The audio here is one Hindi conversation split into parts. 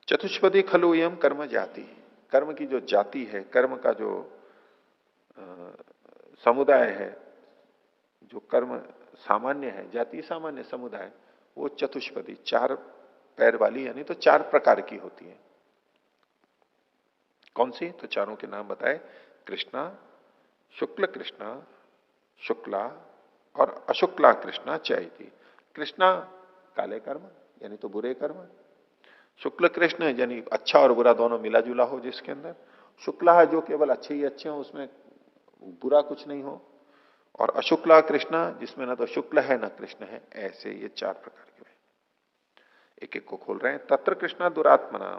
चतुष्पदी खलु यम कर्म जाति। कर्म की जो जाति है, कर्म का जो अ, समुदाय है, जो कर्म सामान्य है, जाति सामान्य, समुदाय, वो चतुष्पदी, चार पैर वाली, यानी तो चार प्रकार की होती है। कौन सी? तो चारों के नाम बताए, कृष्णा, शुक्ल कृष्णा, शुक्ला और अशुक्ला कृष्णा चैती। कृष्णा काले कर्म, यानी तो बुरे कर्म। शुक्ल कृष्ण यानी अच्छा और बुरा दोनों मिला जुला हो जिसके अंदर। शुक्ला है जो केवल अच्छे ही अच्छे हो, उसमें बुरा कुछ नहीं हो। और अशुक्ला कृष्णा जिसमें ना तो शुक्ल है ना कृष्ण है। ऐसे ये चार प्रकार के हैं। एक एक को खोल रहे हैं। तत्र कृष्णा दुरात्मना।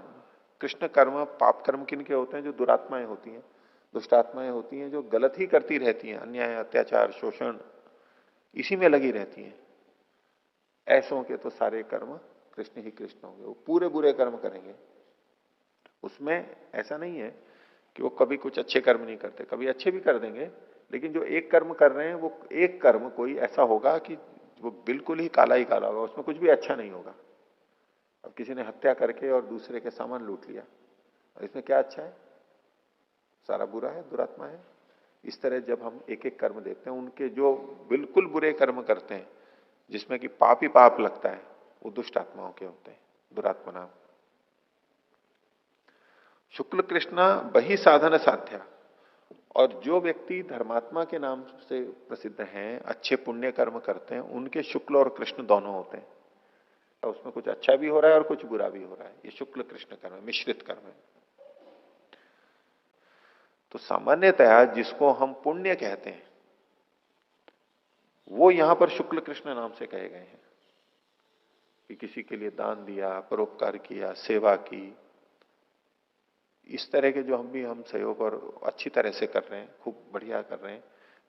कृष्ण कर्म, पाप कर्म किन के होते हैं? जो दुरात्माएं होती हैं, दुष्ट आत्माएं होती हैं, जो गलत ही करती रहती हैं, अन्याय, अत्याचार, शोषण, इसी में लगी रहती हैं। ऐसों के तो सारे कर्म कृष्ण ही कृष्ण होंगे, वो पूरे बुरे कर्म करेंगे। उसमें ऐसा नहीं है कि वो कभी कुछ अच्छे कर्म नहीं करते, कभी अच्छे भी कर देंगे, लेकिन जो एक कर्म कर रहे हैं वो एक कर्म कोई ऐसा होगा कि वो बिल्कुल ही काला होगा, उसमें कुछ भी अच्छा नहीं होगा। अब किसी ने हत्या करके और दूसरे के सामान लूट लिया, और इसमें क्या अच्छा है? सारा बुरा है, दुरात्मा है। इस तरह जब हम एक एक कर्म देखते हैं, उनके जो बिल्कुल बुरे कर्म करते हैं, जिसमें कि पाप ही पाप लगता है, वो दुष्ट आत्माओं के होते हैं, दुरात्मा नाम। शुक्ल कृष्णा बही साधन साध्या। और जो व्यक्ति धर्मात्मा के नाम से प्रसिद्ध हैं, अच्छे पुण्य कर्म करते हैं, उनके शुक्ल और कृष्ण दोनों होते हैं। तो उसमें कुछ अच्छा भी हो रहा है और कुछ बुरा भी हो रहा है। ये शुक्ल कृष्ण कर्म, मिश्रित कर्म है। तो सामान्यतया जिसको हम पुण्य कहते हैं, वो यहां पर शुक्ल कृष्ण नाम से कहे गए हैं। कि किसी के लिए दान दिया, परोपकार किया, सेवा की, इस तरह के जो हम सहयोग और अच्छी तरह से कर रहे हैं, खूब बढ़िया कर रहे हैं,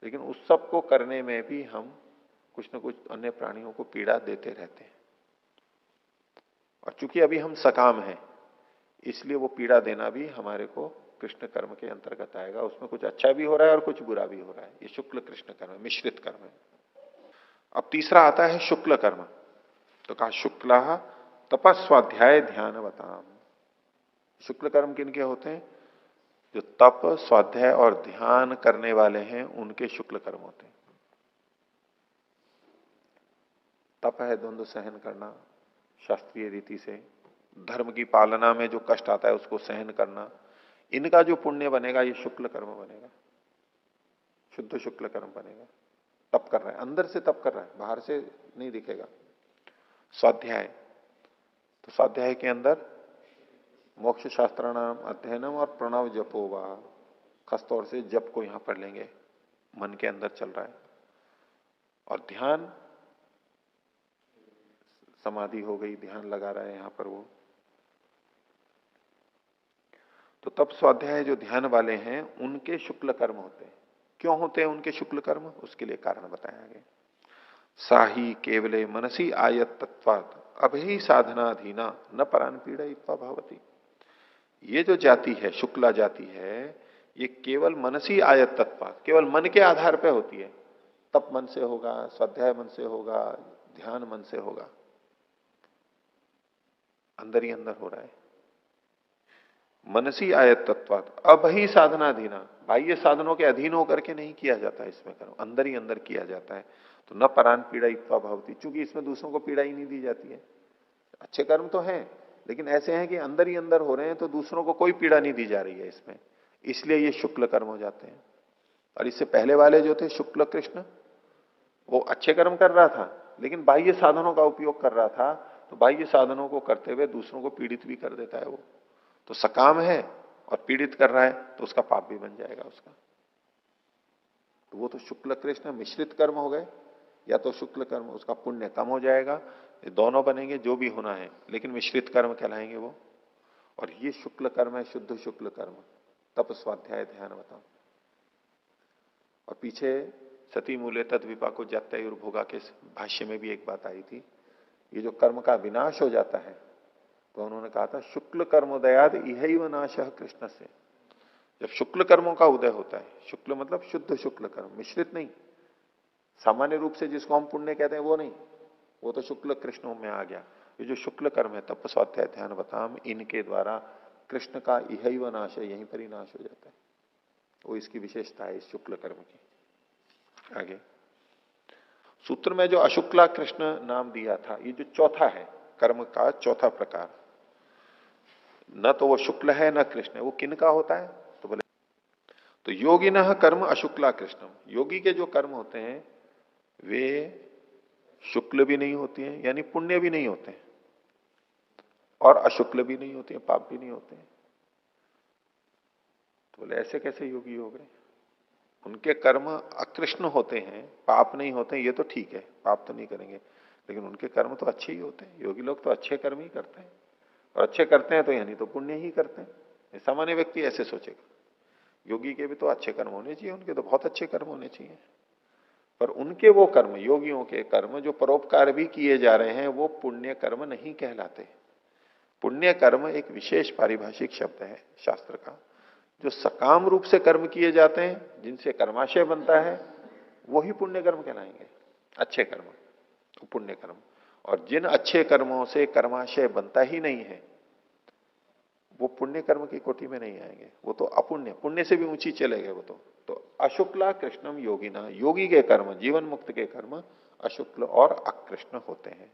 लेकिन उस सब को करने में भी हम कुछ न कुछ अन्य प्राणियों को पीड़ा देते रहते हैं। और चूंकि अभी हम सकाम हैं, इसलिए वो पीड़ा देना भी हमारे को कृष्ण कर्म के अंतर्गत आएगा। उसमें कुछ अच्छा भी हो रहा है और कुछ बुरा भी हो रहा है। ये शुक्ल कृष्ण कर्म, मिश्रित कर्म है। अब तीसरा आता है शुक्ल कर्म। तो कहा शुक्ला तपस्वाध्याय ध्यान बताम। शुक्ल कर्म किनके होते हैं? जो तप, स्वाध्याय और ध्यान करने वाले हैं, उनके शुक्ल कर्म होते हैं। तप है द्वंद्व सहन करना शास्त्रीय रीति से, धर्म की पालना में जो कष्ट आता है उसको सहन करना। इनका जो पुण्य बनेगा ये शुक्ल कर्म बनेगा, शुद्ध शुक्ल कर्म बनेगा। तप कर रहा है, अंदर से तप कर रहा है, बाहर से नहीं दिखेगा। स्वाध्याय, तो स्वाध्याय के अंदर मोक्ष शास्त्राणाम अध्ययनम और प्रणव जपोवा, खासतौर से जप को यहां पढ़ लेंगे, मन के अंदर चल रहा है। और ध्यान, समाधि हो गई, ध्यान लगा रहा है यहां पर वो। तो तप स्वाध्याय जो ध्यान वाले हैं, उनके शुक्ल कर्म होते हैं। क्यों होते हैं उनके शुक्ल कर्म? उसके लिए कारण बताया गया। साही केवले मनसी आयत तत्वात अभी साधनाधीना न परान पीड़ा भवती। ये जो जाति है, शुक्ला जाति है, ये केवल मनसी आयत तत्वात, केवल मन के आधार पे होती है। तप मन से होगा, स्वाध्याय मन से होगा, ध्यान मन से होगा, अंदर ही अंदर हो रहा है। मनसी आयत तत्वात अबही साधनाधीना, बाह्य साधनों के अधीन होकर के नहीं किया जाता है इसमें कर्म, अंदर ही अंदर किया जाता है। तो न परान पीड़ा इत्वा भवती, चूंकि इसमें दूसरों को पीड़ा ही नहीं दी जाती है। अच्छे कर्म तो हैं, लेकिन ऐसे हैं कि अंदर ही अंदर हो रहे हैं, तो दूसरों को कोई पीड़ा नहीं दी जा रही है इसमें, इसलिए ये शुक्ल कर्म हो जाते हैं। और इससे पहले वाले जो थे शुक्ल कृष्ण, वो अच्छे कर्म कर रहा था, लेकिन बाह्य साधनों का उपयोग कर रहा था, तो बाह्य साधनों को करते हुए दूसरों को पीड़ित भी कर देता है वो। तो सकाम है और पीड़ित कर रहा है, तो उसका पाप भी बन जाएगा उसका। तो वो तो शुक्ल कृष्ण मिश्रित कर्म हो गए, या तो शुक्ल कर्म, उसका पुण्य कम हो जाएगा, ये दोनों बनेंगे, जो भी होना है, लेकिन मिश्रित कर्म कहलाएंगे वो। और ये शुक्ल कर्म है, शुद्ध शुक्ल कर्म, तप स्वाध्याय ध्यान बताओ। और पीछे सती मूल्य तद विपाको जात्युर्भोगा के भाष्य में भी एक बात आई थी, ये जो कर्म का विनाश हो जाता है, तो उन्होंने कहा था शुक्ल कर्मोदयाद इह नाश कृष्ण से। जब शुक्ल कर्मों का उदय होता है, शुक्ल मतलब शुद्ध शुक्ल कर्म, मिश्रित नहीं, सामान्य रूप से जिसको हम पुण्य कहते हैं वो नहीं, वो तो शुक्ल कृष्णों में आ गया। ये जो शुक्ल कर्म है तप स्वाध्याय ध्यान बताम, इनके द्वारा कृष्ण का इह व नाश है, यहीं पर ही नाश हो जाता है। वो इसकी विशेषता है इस शुक्ल कर्म की। आगे सूत्र में जो अशुक्ला कृष्ण नाम दिया था, ये जो चौथा है कर्म का चौथा प्रकार, न तो वो शुक्ल है न कृष्ण है, वो किन का होता है? तो बोले तो योगिनः कर्म अशुक्ला कृष्णम, योगी के जो कर्म होते हैं वे शुक्ल भी नहीं होती हैं, यानी पुण्य भी नहीं होते हैं, और अशुक्ल भी नहीं होती है, पाप भी नहीं होते हैं। तो बोले ऐसे कैसे योगी हो गए? उनके कर्म अकृष्ण होते हैं, पाप नहीं होते हैं, ये तो ठीक है, पाप तो नहीं करेंगे, लेकिन उनके कर्म तो अच्छे ही होते हैं। योगी लोग तो अच्छे कर्म ही करते हैं, और अच्छे करते हैं तो यानी तो पुण्य ही करते हैं। सामान्य व्यक्ति ऐसे सोचेगा, योगी के भी तो अच्छे कर्म होने चाहिए, उनके तो बहुत अच्छे कर्म होने चाहिए। पर उनके वो कर्म, योगियों के कर्म जो परोपकार भी किए जा रहे हैं, वो पुण्य कर्म नहीं कहलाते। पुण्य कर्म एक विशेष पारिभाषिक शब्द है शास्त्र का, जो सकाम रूप से कर्म किए जाते हैं, जिनसे कर्माशय बनता है, वो ही पुण्य कर्म कहलाएंगे, अच्छे कर्म, तो पुण्य कर्म। और जिन अच्छे कर्मों से कर्माशय बनता ही नहीं है, वो पुण्य कर्म की कोटि में नहीं आएंगे, वो तो अपुण्य, पुण्य से भी ऊंची चले गए वो तो अशुक्ला कृष्णम योगिना, योगी के कर्म, जीवन मुक्त के कर्म अशुक्ल और अकृष्ण होते हैं।